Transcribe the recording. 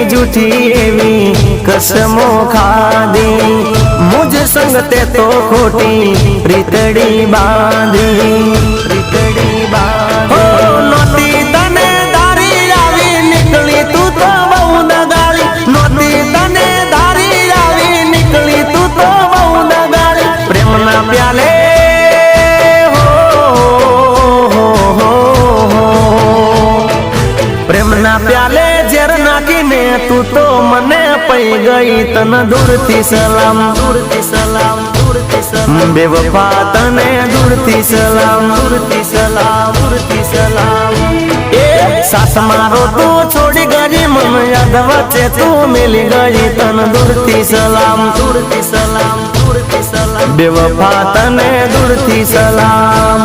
झूठी एवी कसमों खादी मुझ संग ते तो खोटी प्रीतड़ी बांधी हो नोती तने धारी आवी निकली तू तो बहु दगाड़ी नोती तने धारी आवी निकली तू तो बहु दगाड़ी प्रेम ना प्याले प्रेम ना प्याले जेर नाखीने तू तो मने पई गई तन दूर थी सलाम बेवफा तने दूर थी सलाम ए सास मारो तू छोड़ी गई मन याद वच्चे तू मिली गई तन दूर थी सलाम बेवफा तने दूर थी सलाम।